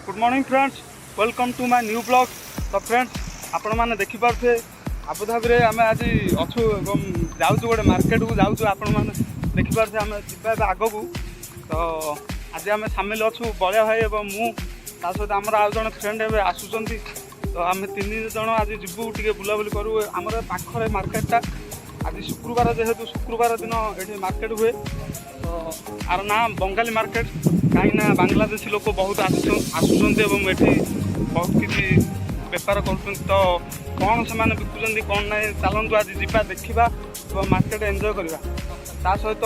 Good morning friends, welcome to my new blog. तो friends आपण मैंने देखिपे आबुधाबी में आम आज अच्छु जाऊँ गोटे मार्केट को जाऊँ। आपण मैंने देखिपे आम जा आग को। तो आज आम सामिल अच्छु बलिया भाई और मु सहित आमर आउ जन फ्रेंड ए आसुँच। तो आम तीन जन आज जीवु टे बुलाबुली करूँ। आमर पाखरे मार्केटा आज शुक्रवार जेहेतु शुक्रवार दिन ये मार्केट हुए। तो आर ना बंगाली मार्केट कहीं बांग्लादेशी लोक बहुत आसुँच एवं ये बहुत किसी बेपार कर। तो कौन से बिकुंट कौन ना चलतु आज जा देखा और मार्केट एंजॉय करवा। ता सहित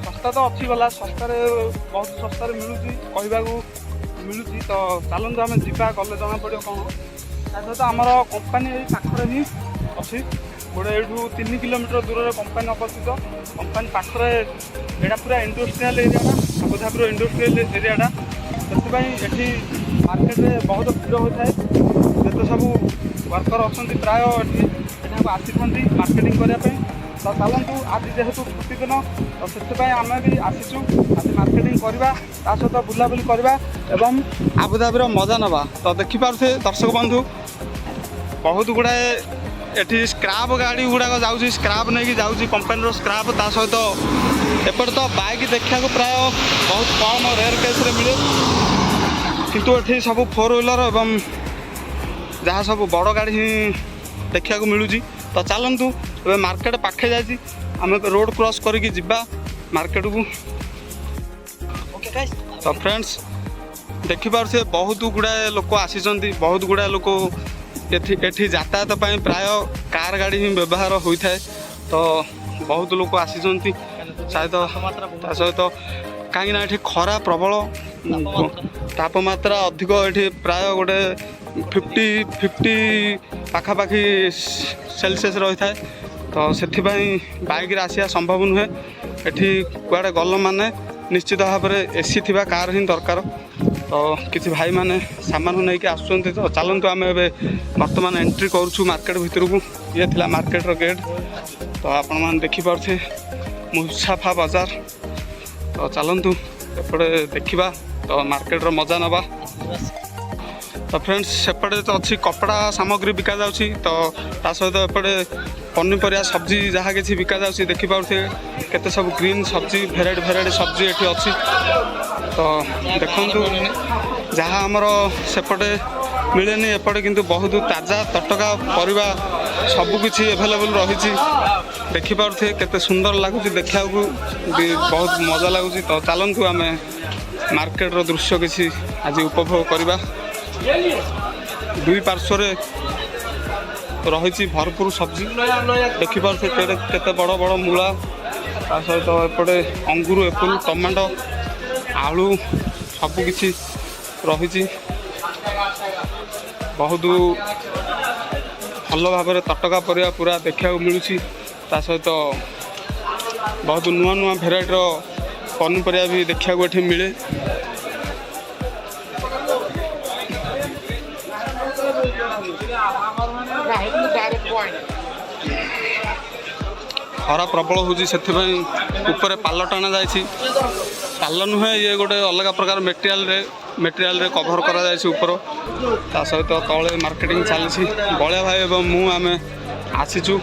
सस्ता तो अच्छी गला सस्तार बहुत सस्तार मिलूँ कहवाक मिलूँ। तो चलतु आम जा गले जना पड़ो कौन। ता सहित आमर कंपानी पाखरे ही अच्छी गोटे यू 3 किलोमीटर दूर कंपानी अवस्थित। कंपानी पाखरे यहाँ पूरा इंडस्ट्रियल एरिया आबुधाबी इंडस्ट्रियल एरियाटा से मार्केट में बहुत भीड़ होता है। जिते सब वर्कर अच्छा प्राय यहाँ आसी था मार्केटिंग करने। तो चलतु आज जेहेतु छुट्टी दिन तो से आम भी आसीचु आज मार्केटिंग करवा सहित बुलाबुली करवा एवं आबुधाबीर मजा नवा। तो देखिपे दर्शक बंधु बहुत गुड़ाए ये स्क्राप गाड़ी गुड़ाक जाऊँगी स्क्राप नहीं जाऊँगी कंपानी स्क्राप। ता सहित एपटे तो बाइक देखा प्राय बहुत कम रेयर केस मिले किंतु ये सब 4 व्हीलर एवं जहाँ सब बड़ गाड़ी देखा मिलूँ। तो चलतु ए मार्केट पाखे जाए आम रोड क्रॉस करके जिबा मार्केट को। तो फ्रेंड्स देखिपे बहुत गुड़ाए लोक आसी बहुत गुड़ाए लोक एठी यातायात प्राय कार गाड़ी ही व्यवहार होता है। तो बहुत लोग आसी शायद सहित कहीं खरा प्रबल तापमात्रा अधिक ये प्राय गोटे 50 पाखापाखि सेल्सियस रही है। तो से बाइक आसा संभव नुहे। एठी कुआडे गल माने निश्चित भाव में एसी थिबा कार ही दरकार। तो किसी भाई माने सामान नहीं कि आसुँच। तो चलतु आम ए बर्तमान एंट्री करूँ मार्केट भितर को। ये थिला मार्केट रो गेट। तो आपण मैंने देखिपे मुसाफा बाजार। तो चलतु एपटे देखा तो मार्केट रो मजा नवा। तो फ्रेंड्स सेपटे तो अच्छी कपड़ा सामग्री बिका जाउछि। तो ता सहित एपटे पनीपरिया सब्जी जहाँ किसी बिका जाउछि देखिपे केते सब ग्रीन सब्जी भेराइटी सब्जी एठी अच्छी। तो देखु जहाँ आमर सेपटे मिलेनि एपटे किंतु बहुत ताजा तटका परिबा सबकिछि एभेलेबल रही। देखिपे केते सुंदर लगुच देखा बहुत मजा लगुच। तो चलतु आम मार्केट रो दृश्य किसी आज उपभोग करवा। दुई पार्श्व रही भरपूर सब्जी देखिपे केते बड़ बड़ मूला ता सहित एपटे अंगूर एप्पल टमाटो आलू सबकिछि रही। बहुत भल भाव तटका परिया पूरा देखा मिलूँ। ता सहित बहुत नुआ नुआ भेराइटर पनीपरिया भी देखा ये मिले। खरा प्रबल होची से ऊपर पाल टाणा जाए पाल नुहे ये गोटे अलग प्रकार मेटेरियल रे कभर करा जाए ऊपर। ता सहित तले मार्केटिंग चली बलिया भाई एवं मु आम आसीचु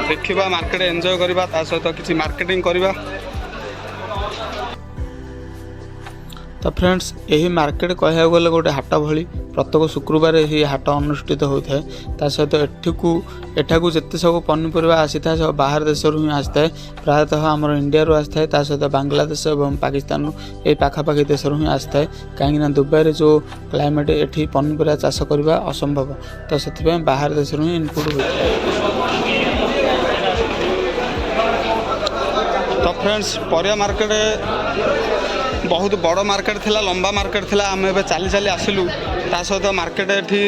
देखा मार्केट एंजॉय करवा ता सहित किसी मार्केटिंग करवा। तो फ्रेंड्स यही मार्केट कहया गले गोटे हाट भली प्रत्येक शुक्रवार ही हाट अनुष्ठित होता है। ता सहित एठाकू जिते सब पनीपरिया आसी था सब बाहर देश ही आसी है। प्रायतः आम इंडिया रू आसी है। ता सहित बांग्लादेश और पाकिस्तान ये पाखापाखि देश ही आसी है। कहीं दुबई जो क्लाइमेट एठी पनीपरिया चाष करवा असंभव। तो से बाहर देश ही इनपुट होता है। तो फ्रेंड्स परिया मार्केट बहुत बड़ मार्केट थिला लंबा मार्केट थिला आम ए चली चली आसिलु। ता सहित मार्केट एठी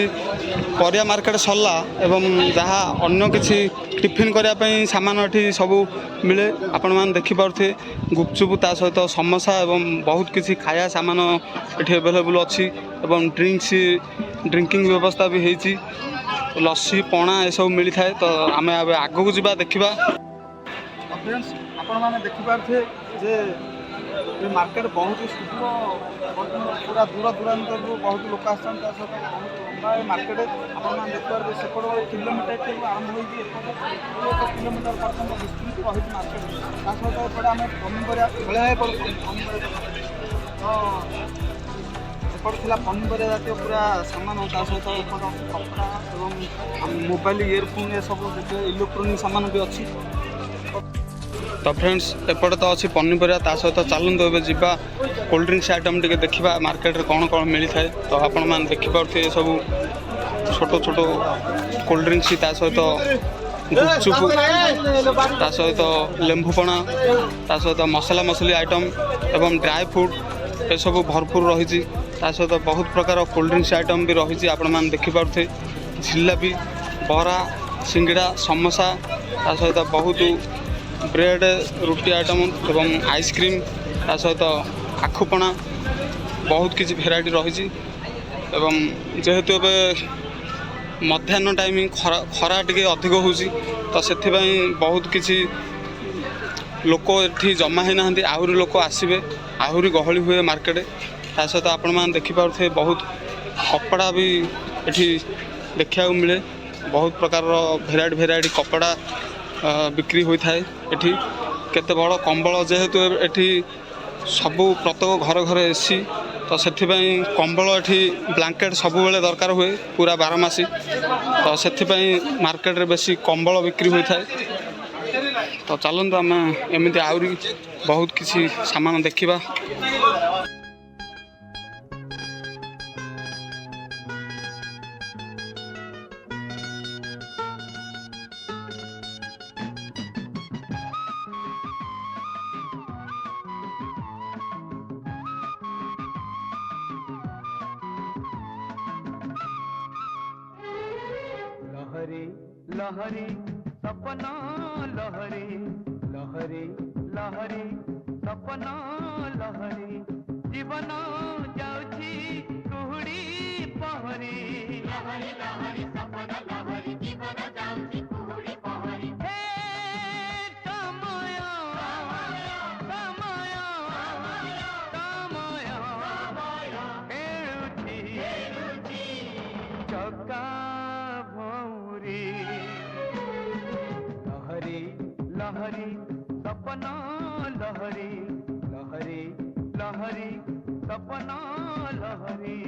परिया मार्केट सरला एवं जहाँ अन्य किसी टिफिन करने सामान एठी सब मिले। आपण मैंने देखिपे गुपचुप ता सहित समोसा एवं बहुत किसी खाया सामान एठी अवेलेबल अच्छी एवं ड्रिंकिंग व्यवस्था भी होती लस्सी पणा ये सब मिली थाए। तो आम आग को जा देखा। फ्रेंड्स आपण मैंने देखिपे जे ये मार्केट बहुत सुदूर पूरा दूर दूरांतर बहुत लोक आसान बहुत लंबा मार्केट आपने देखिए सेपट किलोमीटर आरंभ होकर किलोमीटर पर्यटन विस्तृत रही मार्केट ता सहित एपटे आम पनीपरिया खेला एपट था पनीपरिया जातीय पूरा सामान ता सहित एपट कपड़ा और मोबाइल इयरफोन ये सब इलेक्ट्रोनिक सामान भी अच्छी। तो फ्रेंड्स एपटे तो अच्छी पनीपरिया ता सहित चलते ए जा कोल्ड ड्रिंक्स आइटम टे देखा मार्केट कौन कौन मिली थाए। तो आपण मैंने देखिपे सब छोट छोट कोल्ड ड्रिंक्स ता सहित गुपचुप ता सहित लेंबुपणा ता सहित मसला मसली आइटम एवं ड्राई फ्रूट ये सब भरपूर रही सहित बहुत प्रकार कोल्ड ड्रिंक्स आइटम भी रही आपण मैंने देखिपे जिलापी बरा सिंगड़ा समोसा ता सहित बहुत ब्रेड रुटी आइटम एवं आइसक्रीम ता सहित आखुपणा बहुत किसी भेराइटी रही एवं जेहेतु ए मध्याह्न टाइम खरा टे अधिक हो तो से बहुत किसी लोक ये जमा होना आहरी लोक आसवे आहरी गहली हुए मार्केट ता सहित आपण मैंने देखिपे बहुत कपड़ा भी ये देखा मिले बहुत प्रकार भेराइटी भेराइटी कपड़ा बिक्री होता है ये केते बड़ कंबल जेहेतु ये सबू प्रत्येक घर घर एसी तो से कंबल ये ब्लैंकेट सब बेले दरकार हुए पूरा 12 मासी तो से मार्केट रे बेसी कंबल बिक्री होता है। तो चलते आम एमती आहरी बहुत किसी सामान देखा। लहरी लहरी सपना लहरी लहरी लहरी सपना लहरी जीवन जाऊची कुहुड़ी पहरी लहरी लहरी सपना लहरी जीवन जाऊची कुहुड़ी पहरी हे समय समय समय खेलुची चक्का लहरी लहरी सपना लहरी लहरी लहरी सपना लहरी।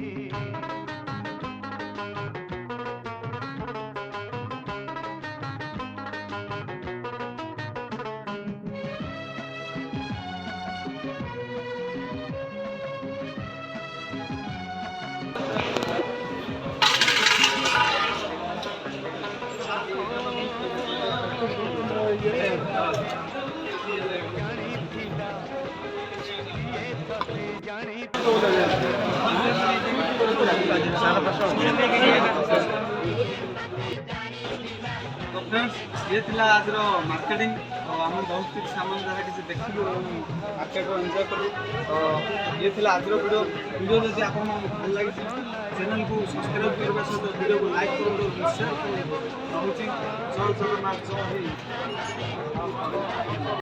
तो फ्रेंड्स ये थिला आज मार्केटिंग तो आम बहुत कुछ सामान जहाँ किसी देखलु मार्केट को एंजॉय करूँ। तो ये थिला आज वीडियो जब आप भल लगी चैनल को सब्सक्राइब करने सहित वीडियो को लाइक करूँ शेयर करूँ। रहुची जय जगन्नाथ जय हिंद।